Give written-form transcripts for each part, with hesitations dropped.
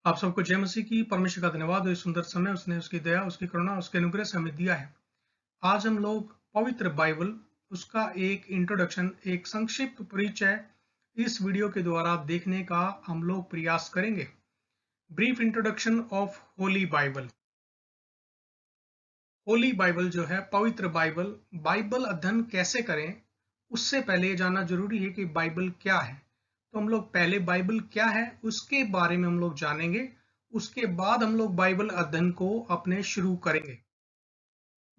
आप सबको जय मसीह की। परमेश्वर का धन्यवाद हो, इस सुंदर समय उसने उसकी दया, उसकी करुणा, उसके अनुग्रह से हमें दिया है। आज हम लोग पवित्र बाइबल, उसका एक इंट्रोडक्शन, एक संक्षिप्त परिचय इस वीडियो के द्वारा देखने का हम लोग प्रयास करेंगे। Brief introduction of Holi Bible. Holi Bible जो है, पवित्र बाइबल, बाइबल अध्ययन कैसे करें उससे पहले ये जानना जरूरी है कि बाइबल क्या है। तो हम लोग पहले बाइबल क्या है उसके बारे में हम लोग जानेंगे, उसके बाद हम लोग बाइबल अध्ययन को अपने शुरू करेंगे।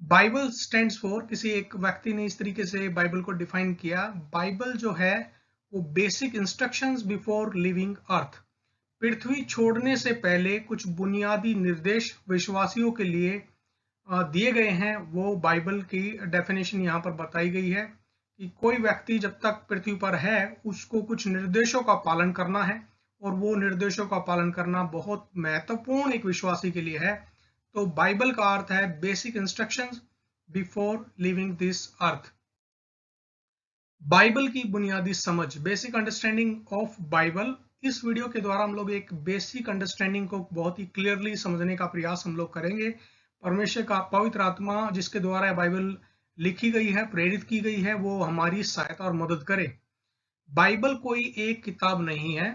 बाइबल स्टैंड्स फॉर, किसी एक व्यक्ति ने इस तरीके से बाइबल को डिफाइन किया, बाइबल जो है वो बेसिक इंस्ट्रक्शंस बिफोर लिविंग अर्थ। पृथ्वी छोड़ने से पहले कुछ बुनियादी निर्देश विश्वासियों के लिए दिए गए हैं। वो बाइबल की डेफिनेशन यहाँ पर बताई गई है कि कोई व्यक्ति जब तक पृथ्वी पर है उसको कुछ निर्देशों का पालन करना है, और वो निर्देशों का पालन करना बहुत महत्वपूर्ण एक विश्वासी के लिए है। तो बाइबल का अर्थ है basic instructions before living this earth. Bible की बुनियादी समझ, बेसिक अंडरस्टैंडिंग ऑफ बाइबल। इस वीडियो के द्वारा हम लोग एक बेसिक अंडरस्टैंडिंग को बहुत ही क्लियरली समझने का प्रयास हम लोग करेंगे। परमेश्वर का पवित्र आत्मा जिसके द्वारा बाइबल लिखी गई है, प्रेरित की गई है, वो हमारी सहायता और मदद करे। बाइबल कोई एक किताब नहीं है,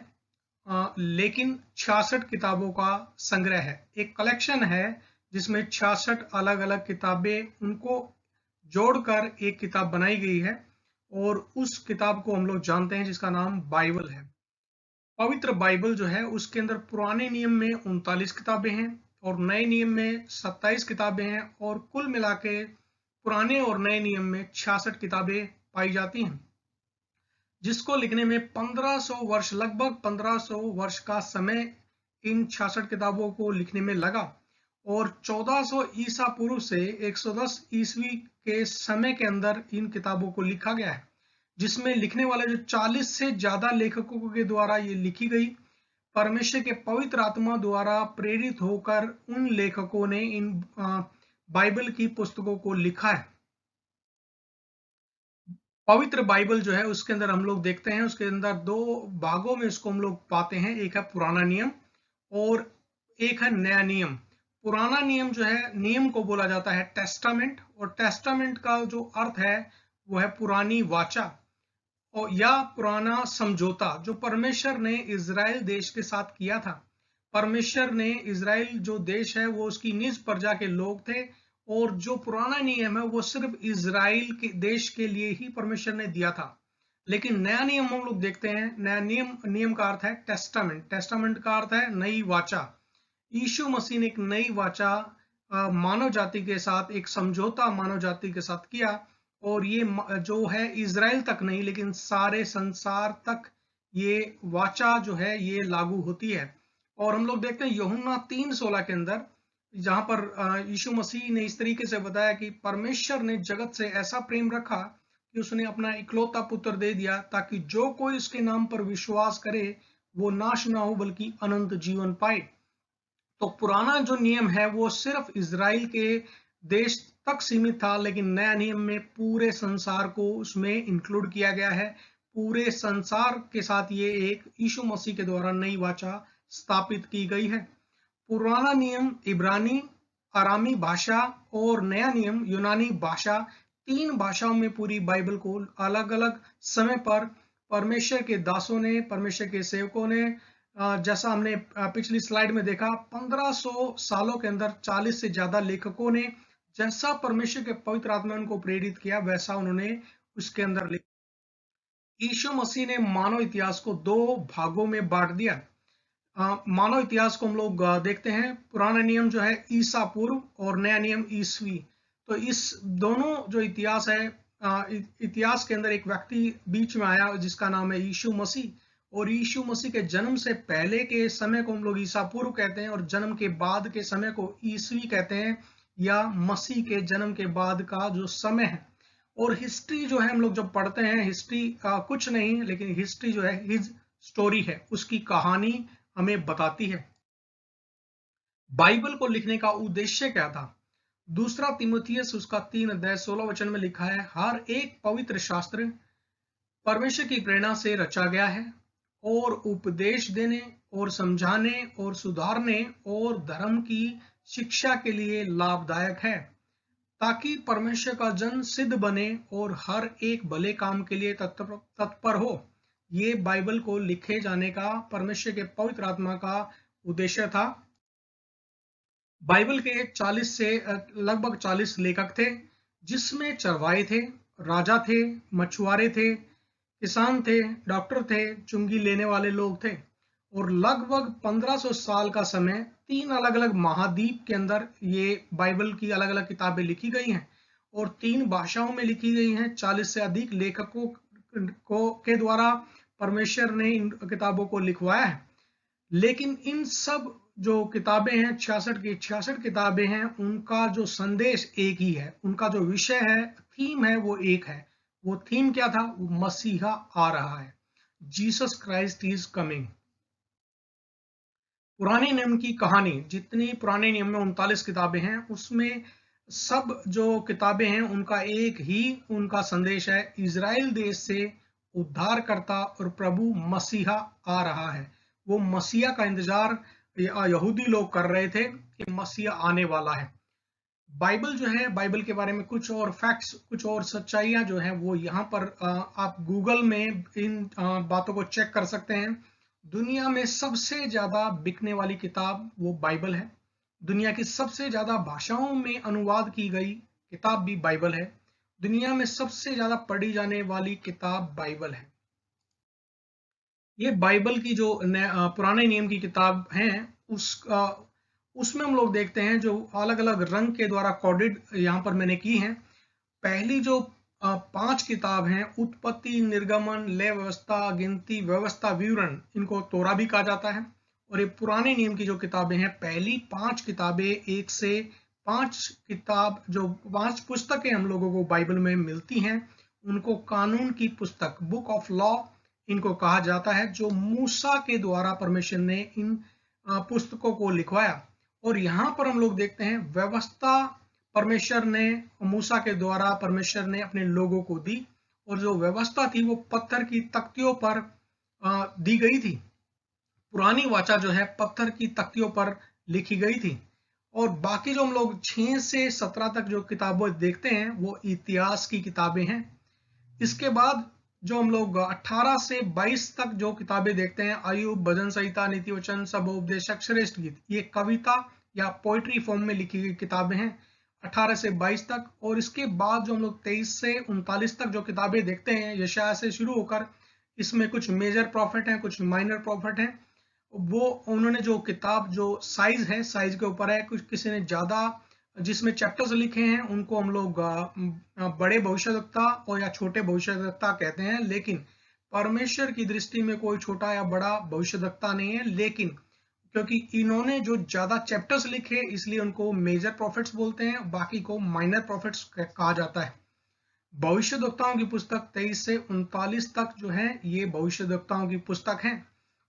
लेकिन 66 किताबों का संग्रह है, एक कलेक्शन है जिसमें 66 अलग अलग किताबें, उनको जोड़कर एक किताब बनाई गई है, और उस किताब को हम लोग जानते हैं जिसका नाम बाइबल है। पवित्र बाइबल जो है उसके अंदर पुराने नियम में 39 किताबें हैं और नए नियम में 27 किताबें हैं, और कुल मिला के पुराने और नए नियम में 66 किताबें पाई जाती हैं, जिसको लिखने में 1500 वर्ष, लगभग 1500 वर्ष का समय इन 66 किताबों को लिखने में लगा। और 1400 ईसा पूर्व से 110 ईस्वी के समय के अंदर इन किताबों को लिखा गया है, जिसमें लिखने वाले जो 40 से ज्यादा लेखकों के द्वारा ये लिखी गई, परमेश्वर के पवित्र आत्मा द्वारा प्रेरित होकर उन लेखकों ने इन बाइबल की पुस्तकों को लिखा है। पवित्र बाइबल जो है उसके अंदर हम लोग देखते हैं, उसके अंदर दो भागों में इसको हम लोग पाते हैं, एक है पुराना नियम और एक है नया नियम। पुराना नियम जो है, नियम को बोला जाता है टेस्टामेंट, और टेस्टामेंट का जो अर्थ है वो है पुरानी वाचा और या पुराना समझौता, जो परमेश्वर ने इजराइल देश के साथ किया था। परमेश्वर ने, इजराइल जो देश है वो उसकी निज प्रजा के लोग थे, और जो पुराना नियम है वो सिर्फ इजराइल के देश के लिए ही परमेश्वर ने दिया था। लेकिन नया नियम हम लोग देखते हैं, नया नियम का अर्थ है टेस्टामेंट। टेस्टामेंट का अर्थ है नई वाचा। यीशु मसीह ने एक नई वाचा मानव जाति के साथ, एक समझौता मानव जाति के साथ किया, और ये जो है इजराइल तक नहीं लेकिन सारे संसार तक ये वाचा जो है ये लागू होती है। और हम लोग देखते हैं यूहन्ना 3:16 के अंदर, जहां पर यीशु मसीह ने इस तरीके से बताया कि परमेश्वर ने जगत से ऐसा प्रेम रखा कि उसने अपना इकलौता पुत्र दे दिया, ताकि जो कोई उसके नाम पर विश्वास करे वो नाश ना हो बल्कि अनंत जीवन पाए। तो पुराना जो नियम है वो सिर्फ इजराइल के देश तक सीमित था, लेकिन नया नियम में पूरे संसार को उसमें इंक्लूड किया गया है। पूरे संसार के साथ ये एक यीशु मसीह के द्वारा नई वाचा स्थापित की गई है। पुराना नियम इब्रानी, अरामी भाषा, और नया नियम यूनानी भाषा, 3 भाषाओं में पूरी बाइबल को अलग अलग समय पर परमेश्वर के दासों ने, परमेश्वर के सेवकों ने, जैसा हमने पिछली स्लाइड में देखा, 1500 सालों के अंदर 40 से ज्यादा लेखकों ने, जैसा परमेश्वर के पवित्र आत्मा ने उनको प्रेरित किया वैसा उन्होंने उसके अंदर लिखा। यीशु मसीह ने मानव इतिहास को 2 भागों में बांट दिया। मानव इतिहास को हम लोग देखते हैं, पुराना नियम जो है ईसा पूर्व और नया नियम ईसवी। तो इस दोनों जो इतिहास है, इतिहास के अंदर एक व्यक्ति बीच में आया जिसका नाम है यीशु मसीह, और यीशु मसीह के जन्म से पहले के समय को हम लोग ईसा पूर्व कहते हैं, और जन्म के बाद के समय को ईसवी कहते हैं, या मसीह के जन्म के बाद का जो समय है। और हिस्ट्री जो है हम लोग जब पढ़ते हैं, हिस्ट्री कुछ नहीं लेकिन हिस्ट्री जो है हिज स्टोरी है, उसकी कहानी हमें बताती है। बाइबल को लिखने का उद्देश्य क्या था? दूसरा तीमुथियुस उसका 3:16 में लिखा है, हर एक पवित्र शास्त्र परमेश्वर की प्रेरणा से रचा गया है और उपदेश देने और समझाने और सुधारने और धर्म की शिक्षा के लिए लाभदायक है, ताकि परमेश्वर का जन सिद्ध बने और हर एक भले काम के लिए तत्पर हो। ये बाइबल को लिखे जाने का परमेश्वर के पवित्र आत्मा का उद्देश्य था। बाइबल के 40 से लगभग 40 लेखक थे, जिसमें चरवाहे थे, राजा थे, मछुआरे थे, किसान थे, डॉक्टर थे, चुंगी लेने वाले लोग थे, और लगभग 1500 साल का समय 3 अलग अलग महाद्वीप के अंदर ये बाइबल की अलग अलग किताबें लिखी गई हैं और 3 भाषाओं में लिखी गई हैं। 40 से अधिक लेखकों के द्वारा परमेश्वर ने इन किताबों को लिखवाया है। लेकिन इन सब जो किताबें हैं, 66 की 66 किताबें हैं, उनका जो संदेश एक ही है, उनका जो विषय है, थीम है, वो एक है। वो थीम क्या था? वो मसीहा आ रहा है, जीसस क्राइस्ट इज कमिंग। पुराने नियम की कहानी, जितनी पुराने नियम में 39 किताबें हैं, उसमें सब जो किताबें हैं उनका एक ही उनका संदेश है, इजराइल देश से उद्धारकर्ता और प्रभु मसीहा आ रहा है। वो मसीहा का इंतजार यहूदी लोग कर रहे थे कि मसीहा आने वाला है। बाइबल जो है, बाइबल के बारे में कुछ और फैक्ट्स, कुछ और सच्चाइयां जो है वो यहाँ पर आप गूगल में इन बातों को चेक कर सकते हैं। दुनिया में सबसे ज्यादा बिकने वाली किताब वो बाइबल है। दुनिया की सबसे ज्यादा भाषाओं में अनुवाद की गई किताब भी बाइबल है। दुनिया में सबसे ज्यादा पढ़ी जाने वाली किताब बाइबल है। ये बाइबल की जो पुराने नियम की किताब है, उसमें हम लोग देखते हैं जो अलग अलग रंग के द्वारा कोडेड यहाँ पर मैंने की हैं। पहली जो 5 किताब हैं, उत्पत्ति, निर्गमन, लय व्यवस्था, गिनती, व्यवस्था, विवरण, इनको तोरा भी कहा जाता है। और ये पुराने नियम की जो किताबें हैं, पहली 5 किताबें, 1 से 5 किताब, जो 5 पुस्तकें हम लोगों को बाइबल में मिलती हैं, उनको कानून की पुस्तक, बुक ऑफ लॉ इनको कहा जाता है, जो मूसा के द्वारा परमेश्वर ने इन पुस्तकों को लिखवाया। और यहाँ पर हम लोग देखते हैं व्यवस्था परमेश्वर ने मूसा के द्वारा परमेश्वर ने अपने लोगों को दी, और जो व्यवस्था थी वो पत्थर की तख्तियों पर दी गई थी। पुरानी वाचा जो है पत्थर की तख्तियों पर लिखी गई थी। और बाकी जो हम लोग 6 से 17 तक जो किताबें देखते हैं वो इतिहास की किताबें हैं। इसके बाद जो हम लोग 18 से 22 तक जो किताबें देखते हैं, अय्यूब, भजन संहिता, नीति वचन, सबोपदेशक, श्रेष्ठ गीत, ये कविता या पोइट्री फॉर्म में लिखी गई किताबें हैं 18 से 22 तक। और इसके बाद जो हम लोग 23 से 39 तक जो किताबें देखते हैं, यशायाह से शुरू होकर, इसमें कुछ मेजर प्रॉफिट हैं, कुछ माइनर प्रॉफिट हैं। वो उन्होंने जो किताब जो साइज है, साइज के ऊपर है, कुछ किसी ने ज्यादा जिसमें चैप्टर्स लिखे हैं उनको हम लोग बड़े भविष्यवक्ता और या छोटे भविष्यवक्ता कहते हैं। लेकिन परमेश्वर की दृष्टि में कोई छोटा या बड़ा भविष्यवक्ता नहीं है, लेकिन क्योंकि इन्होंने जो ज्यादा चैप्टर्स लिखे इसलिए उनको मेजर प्रॉफिट्स बोलते हैं, बाकी को माइनर प्रॉफिट्स कहा जाता है। भविष्यवक्ताओं की पुस्तक 23 से 39 तक जो है ये भविष्यवक्ताओं की पुस्तक है।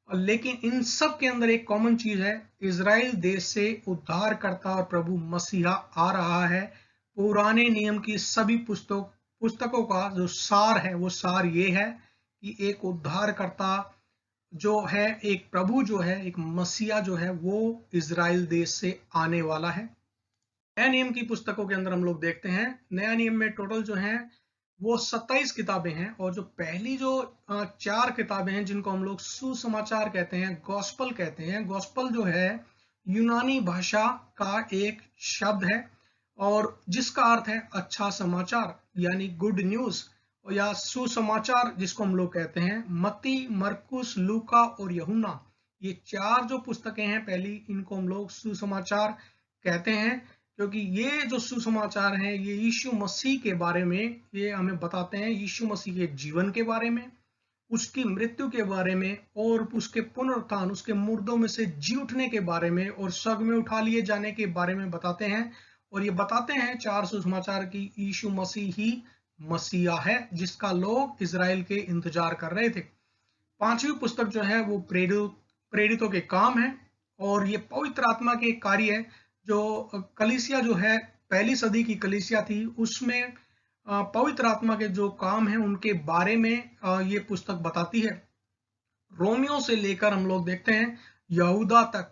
लेकिन इन सब के अंदर एक कॉमन चीज है, इजराइल देश से उद्धारकर्ता और प्रभु मसीहा आ रहा है। पुराने नियम की सभी पुस्तकों का जो सार है वो सार ये है कि एक उद्धारकर्ता जो है, एक प्रभु जो है, एक मसीहा जो है, वो इजराइल देश से आने वाला है। नया नियम की पुस्तकों के अंदर हम लोग देखते हैं, नया नियम में टोटल जो है वो 27 किताबें हैं। और जो पहली जो 4 किताबें हैं जिनको हम लोग सुसमाचार कहते हैं, गॉस्पल कहते हैं। गॉस्पल जो है यूनानी भाषा का एक शब्द है और जिसका अर्थ है अच्छा समाचार, यानी गुड न्यूज, या सुसमाचार जिसको हम लोग कहते हैं। मत्ती, मरकुस, लूका और यूहन्ना, ये 4 जो पुस्तकें हैं पहली, इनको हम लोग सुसमाचार कहते हैं, क्योंकि ये जो सुसमाचार हैं ये यीशु मसीह के बारे में ये हमें बताते हैं, यीशु मसीह के जीवन के बारे में, उसकी मृत्यु के बारे में और उसके पुनरुत्थान, उसके मुर्दों में से जी उठने के बारे में और स्वर्ग में उठा लिए जाने के बारे में बताते हैं। और ये बताते हैं 4 सुसमाचार की यीशु मसीह ही मसीहा है जिसका लोग इजराइल के इंतजार कर रहे थे। 5वीं पुस्तक जो है वो प्रेरितों के काम है और ये पवित्र आत्मा के कार्य है। जो कलीसिया जो है, पहली सदी की कलीसिया थी, उसमें पवित्र आत्मा के जो काम है उनके बारे में ये पुस्तक बताती है। रोमियो से लेकर हम लोग देखते हैं यहूदा तक,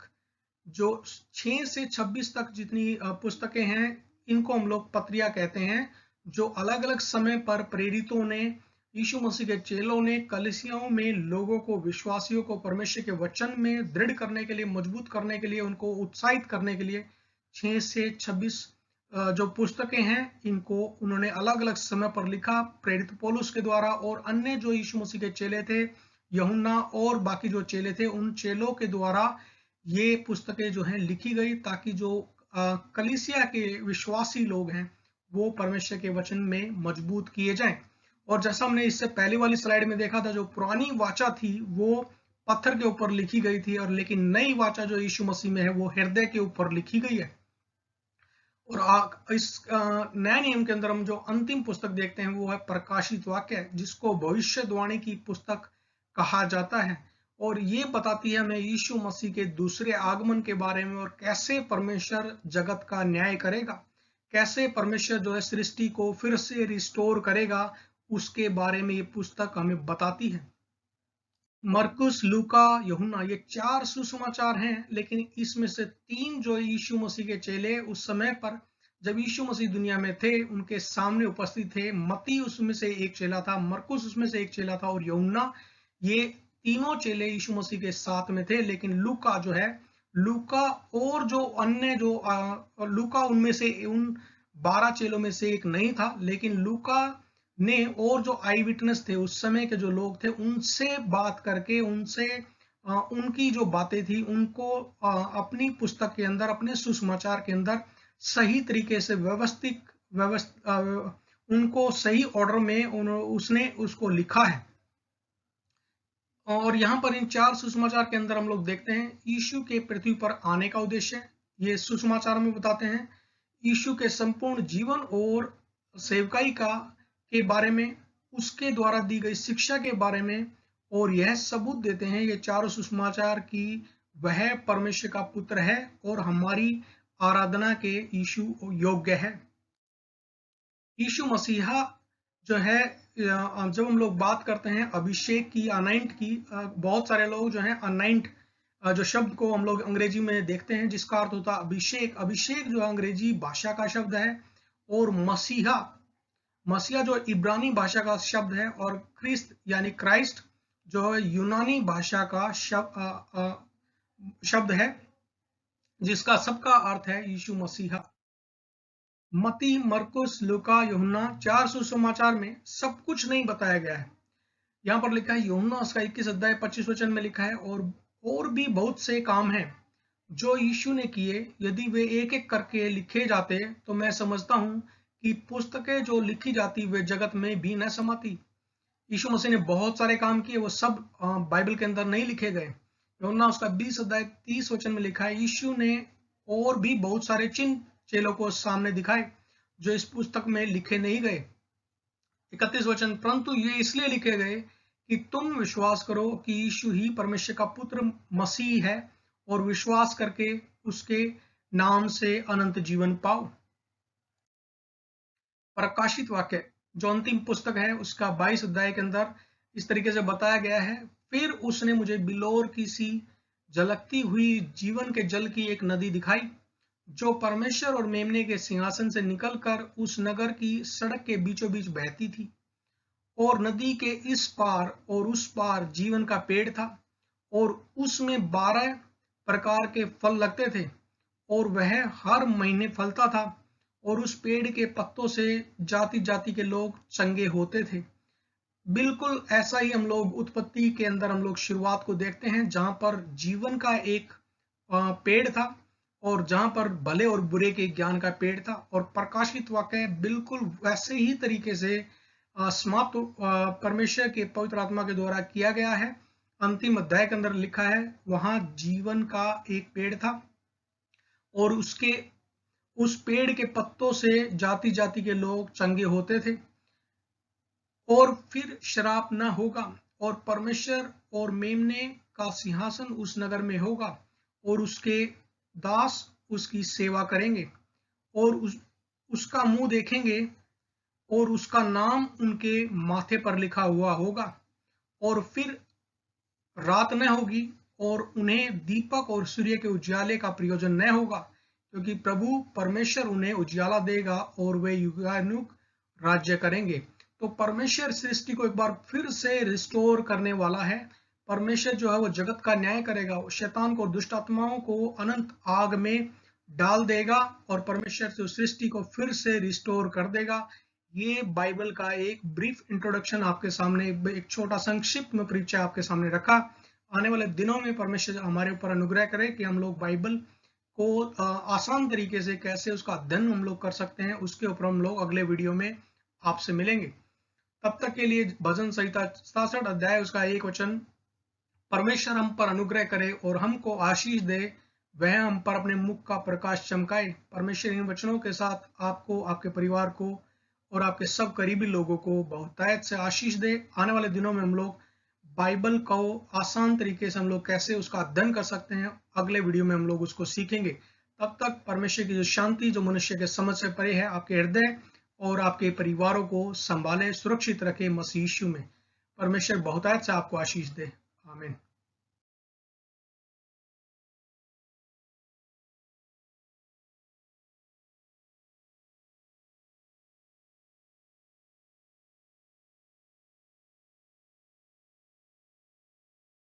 जो 6 से 26 तक जितनी पुस्तकें हैं, इनको हम लोग पत्रियां कहते हैं, जो अलग अलग समय पर प्रेरितों ने, यीशु मसीह के चेलों ने कलीसियाओं में लोगों को, विश्वासियों को परमेश्वर के वचन में दृढ़ करने के लिए, मजबूत करने के लिए, उनको उत्साहित करने के लिए 6 से 26 जो पुस्तकें हैं, इनको उन्होंने अलग अलग समय पर लिखा, प्रेरित पौलुस के द्वारा और अन्य जो यीशु मसीह के चेले थे, यूहन्ना और बाकी जो चेले थे, उन चेलों के द्वारा ये पुस्तकें जो हैं लिखी गई, ताकि जो कलीसिया के विश्वासी लोग हैं वो परमेश्वर के वचन में मजबूत किए जाएं। और जैसा हमने इससे पहले वाली स्लाइड में देखा था, जो पुरानी वाचा थी वो पत्थर के ऊपर लिखी गई थी, और लेकिन नई वाचा जो यीशु मसीह में है वो हृदय के ऊपर लिखी गई है। और इस नए नियम के अंदर हम जो अंतिम पुस्तक देखते हैं वो है प्रकाशित वाक्य, जिसको भविष्यवाणी की पुस्तक कहा जाता है, और ये बताती है हमें यीशु मसीह के दूसरे आगमन के बारे में, और कैसे परमेश्वर जगत का न्याय करेगा, कैसे परमेश्वर जो है सृष्टि को फिर से रिस्टोर करेगा, उसके बारे में ये पुस्तक हमें बताती है। मरकुस, लूका, यूहन्ना, ये 4 सुसमाचार हैं, लेकिन इसमें से 3 जो यीशु मसीह के चेले उस समय पर जब यीशु मसीह दुनिया में थे उनके सामने उपस्थित थे। मत्ती उसमें से एक चेला था, मरकुस उसमें से एक चेला था, और यूहन्ना, ये तीनों चेले यीशु मसीह के साथ में थे। लेकिन लूका जो है, लूका और जो अन्य जो लूका उनमें से उन 12 चेलों में से एक नहीं था, लेकिन लूका ने और जो आई विटनेस थे, उस समय के जो लोग थे, उनसे बात करके, उनसे उनकी जो बातें थी उनको अपनी पुस्तक के अंदर, अपने सुसमाचार के अंदर सही तरीके से उनको सही ऑर्डर में उसने उसको लिखा है। और यहाँ पर इन 4 सुसमाचार के अंदर हम लोग देखते हैं यीशु के पृथ्वी पर आने का उद्देश्य। ये सुसमाचार में बताते हैं यीशु के संपूर्ण जीवन और सेवकाई का के बारे में, उसके द्वारा दी गई शिक्षा के बारे में, और यह सबूत देते हैं ये चारों सुसमाचार की वह परमेश्वर का पुत्र है और हमारी आराधना के यीशु योग्य है। यीशु मसीहा जो है, जब हम लोग बात करते हैं अभिषेक की, अनाइंट की, बहुत सारे लोग जो हैं अनाइंट जो शब्द को हम लोग अंग्रेजी में देखते हैं, जिसका अर्थ होता है अभिषेक। अभिषेक जो अंग्रेजी भाषा का शब्द है, और मसीहा, मसीहा जो इब्रानी भाषा का शब्द है, और क्रिस्त यानी क्राइस्ट जो है यूनानी भाषा का शब्द है, जिसका सबका अर्थ है यीशु मसीहा। मत्ती, मरकुस, लूका, यूहन्ना, 4 सुसमाचार में सब कुछ नहीं बताया गया है। यहाँ पर लिखा है यूहन्ना उसका 21 अध्याय 25 वचन में लिखा है, और भी बहुत से काम हैं जो यीशु ने किए, यदि वे एक एक करके लिखे जाते तो मैं समझता हूँ कि पुस्तकें जो लिखी जाती वे जगत में भी न समाती। यीशु मसीह ने बहुत सारे काम किए, वो सब बाइबल के अंदर नहीं लिखे गए। यूहन्ना उसका 20 अध्याय 30 वचन में लिखा है, यीशु ने और भी बहुत सारे चिन्ह चेलों को सामने दिखाए जो इस पुस्तक में लिखे नहीं गए। 31 वचन, परंतु ये इसलिए लिखे गए कि तुम विश्वास करो कि यीशु ही परमेश्वर का पुत्र मसीह है, और विश्वास करके उसके नाम से अनंत जीवन पाओ। प्रकाशित वाक्य जो अंतिम पुस्तक है उसका 22 अध्याय के अंदर इस तरीके से बताया गया है, फिर उसने मुझे बिलोर की सी झलकती हुई जीवन के जल की एक नदी दिखाई, जो परमेश्वर और मेमने के सिंहासन से निकलकर उस नगर की सड़क के बीचों बीच बहती थी। और नदी के इस पार और उस पार जीवन का पेड़ था, और उसमें 12 प्रकार के फल लगते थे, और वह हर महीने फलता था, और उस पेड़ के पत्तों से जाति जाति के लोग चंगे होते थे। बिल्कुल ऐसा ही हम लोग उत्पत्ति के अंदर हम लोग शुरुआत को देखते हैं, जहां पर जीवन का एक पेड़ था, और जहां पर भले और बुरे के ज्ञान का पेड़ था। और प्रकाशित वाक्य बिल्कुल वैसे ही तरीके से समाप्त परमेश्वर के पवित्र आत्मा के द्वारा किया गया है। अंतिम अध्याय के अंदर लिखा है वहां जीवन का एक पेड़ था, और उस पेड़ के पत्तों से जाति जाति के लोग चंगे होते थे। और फिर श्राप न होगा, और परमेश्वर और मेमने का सिंहासन उस नगर में होगा, और उसके दास उसकी सेवा करेंगे, और उसका मुंह देखेंगे, और उसका नाम उनके माथे पर लिखा हुआ होगा। और फिर रात न होगी और उन्हें दीपक और सूर्य के उजाले का प्रयोजन न होगा, क्योंकि प्रभु परमेश्वर उन्हें उजाला देगा और वे युगानुग राज्य करेंगे। तो परमेश्वर सृष्टि को एक बार फिर से रिस्टोर करने वाला है। परमेश्वर जो है वो जगत का न्याय करेगा, शैतान को, दुष्ट आत्माओं को अनंत आग में डाल देगा और परमेश्वर से सृष्टि को फिर से रिस्टोर कर देगा। ये बाइबल का एक ब्रीफ इंट्रोडक्शन आपके सामने, एक छोटा संक्षिप्त में परिचय आपके सामने रखा। आने वाले दिनों में परमेश्वर हमारे ऊपर अनुग्रह करे कि हम लोग बाइबल को आसान तरीके से कैसे उसका अध्ययन हम लोग कर सकते हैं, उसके ऊपर हम लोग अगले वीडियो में आपसे मिलेंगे। तब तक के लिए भजन संहिता 67 अध्याय उसका 1 वचन, परमेश्वर हम पर अनुग्रह करे और हमको आशीष दे, वह हम पर अपने मुख का प्रकाश चमकाए। परमेश्वर इन वचनों के साथ आपको, आपके परिवार को और आपके सब करीबी लोगों को बहुतायत से आशीष दे। आने वाले दिनों में हम लोग बाइबल को आसान तरीके से हम लोग कैसे उसका अध्ययन कर सकते हैं, अगले वीडियो में हम लोग उसको सीखेंगे। तब तक परमेश्वर की जो शांति, जो मनुष्य के समझ से परे है, आपके हृदय और आपके परिवारों को संभाले, सुरक्षित रखे मसीह यीशु में। परमेश्वर बहुतायत से आपको आशीष दे। आमीन।